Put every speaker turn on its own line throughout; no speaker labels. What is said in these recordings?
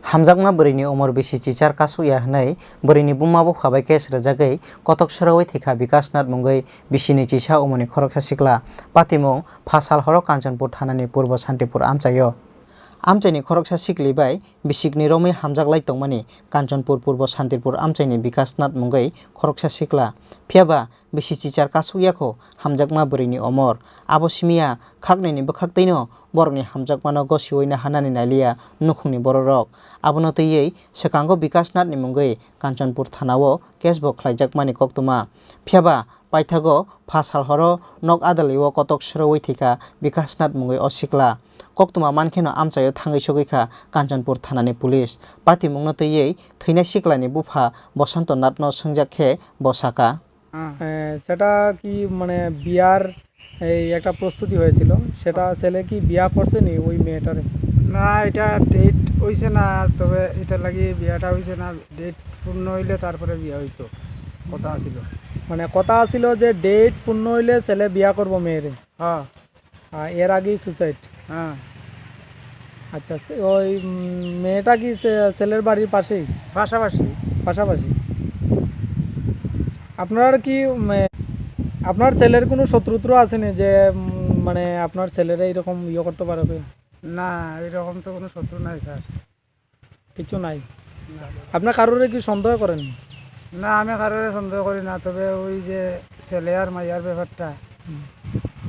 हामजागमा बोरैनि उमर बेसि चिचार कासुया हनै बोरैनि बुमाबो फाबाय केस रजागै कतक सरोवै थैखा विकासनाथ मुंगै बिसिनि चिसा उमनि खरकसा सिक्ला पातिमुं फासाल हर कांचनपुर थानानि पूर्व शान्तिपुर आमचायो आमचाइनि खरकसा सिक्लिबाय बिसिकनि रमै हामजागलाय तंमानि कांचनपुर पूर्व शान्तिपुर आमचाइनि विकासनाथ मुंगै खरकसा सिक्ला फियाबा बिसि चिचार कासुयाखौ हामजागमा बोरैनि अमर आबसिमिया खागनैनि बखागतैनो बरनि हामजागमानो गसिवैनो हानानि नालिया नुखुंनि बररक आबनो तैयै सेकांगो विकासनाथनि मुंगै कांचनपुर थानावो केसबो ख्लाइजाकमानि कक्तुमा फियाबा पाइथागो फासाल हरो नक आदालिवो कतक सरोवै थैखा विकासनाथ मुंगै असिक्ला कक्तुमा मानखेनो आमचायो थांगै सगैखा कांचनपुर थानानि पुलिस पाति मुंनो तैयै थैनाय सिक्लानि बुफा बसंत नाथनो संजाखे बसाका
সেটা কি মানে বিয়ার এই একটা প্রস্তুতি হয়েছিল সেটা ছেলে কি বিয়া করছে নি ওই মেয়েটারে
না এটা ডেট হইছে না তবে এটা লাগি বিয়াটা হইছে না ডেট পূর্ণ হইলে তারপরে বিয়া হইতো কথা ছিল
মানে কথা ছিল যে ডেট পূর্ণ হইলে ছেলে বিয়া করব মেয়েরে
হ্যাঁ
এর আগেই সুসাইড
হ্যাঁ
আচ্ছা ওই মেয়েটা কি ছেলের বাড়ির পাশেই
পাশাপাশি
পাশাপাশি আপনার কি আপনার ছেলের কোনো শত্রুত্র আছে না যে মানে আপনার ছেলেরা এরকম ইয়ে করতে পারবে
না এরকম তো কোনো শত্রু নাই স্যার
কিছু নাই আপনার কারোরে কি সন্দেহ করেন
না আমি কারোর সন্দেহ করি না তবে ওই যে ছেলে আর মাইয়ার ব্যাপারটা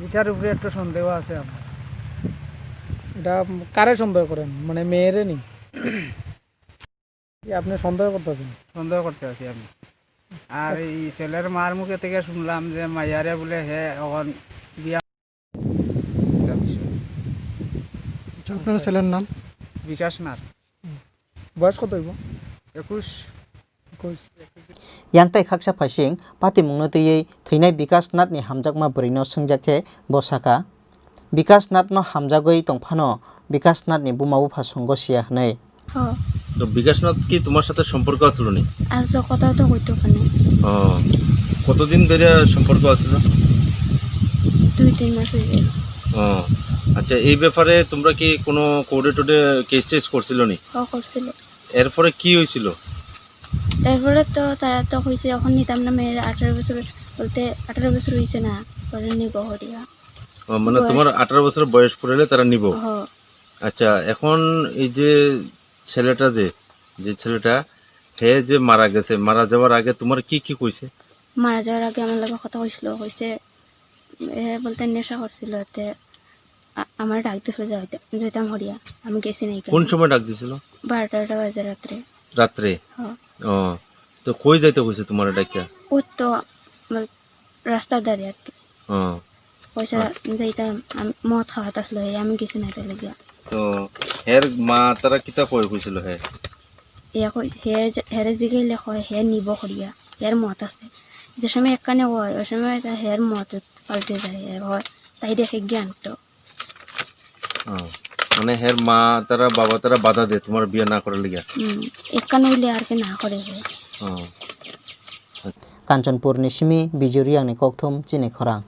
এটার উপরে একটু সন্দেহ আছে আমার
এটা কারে সন্দেহ করেন মানে মেয়েরে নি আপনি সন্দেহ করতেছেন
সন্দেহ করতে আছি আমি আর এই ছেলের মার মুখে থেকে শুনলাম যে মাইয়ারে বলে হে এখন বিয়া
আপনার ছেলের নাম
বিকাশনাথ
বয়স কত হইব
21
यांगताय खाकसा फाइसिं पाति मुंनो तैयै थैनाय विकासनाथनि हामजागमा बोरैनो संजाखे बसाका विकासनाथनो हामजागै तंफानो विकासनाथनि बुमाबो फासंगसिया हनै
তো বিকাশনাথ কি তোমার সাথে সম্পর্ক আছিল নি
আসলে কথা তো কইতো কানে
কতদিন ধরে সম্পর্ক আছিল
2-3 মাস হয়ে গেল
আচ্ছা এই ব্যাপারে তোমরা কি কোনো কোর্টে টোটে কেস টেস করছিল নি
করছিল
এরপরে কি হয়েছিল
এরপরে তো তারা তো কইছে এখন নিতাম না মেয়ের 18 বছর বলতে 18 বছর হইছে না পরে নিব হরিয়া
মানে তোমার 18 বছর বয়স পড়লে তারা নিব আচ্ছা এখন এই যে ছেলেটা যে ছেলেটা হে যে মারা গেছে মারা যাওয়ার আগে তোমার কি কি কইছে
মারা যাওয়ার আগে আমার লগে কথা কইছিল কইছে বলতে নেশা করছিল তে আমার ডাক দিছিল যাইতাম হরিয়া আমি গেছি নাই
কোন সময় ডাক দিছিল
12টা বাজে
রাত্রে তো কই যাইতে কইছে তোমার ডাকিয়া
ও তো রাস্তার ধারে আর কি পয়সা যাইতাম মদ খাওয়াত আসলো আমি গেছি নাই তাই লাগিয়া
তো হের মা তারা কিতা কই কইছিল হে
হেরে জিগাইলে হয় হে নিব করিয়া হের মত আছে যে সময় একখানে হয় ওই সময় হের মত পাল্টে যায় হয় তাই দেখে জ্ঞান তো
মানে হের মা তারা বাবা তারা বাধা দেয় তোমার বিয়ে না করার লিগা
একখানে হইলে আর কি না করে হে
कांचनपुर निसिमी बिजुरियांनि कक्थुम चिनि खरां।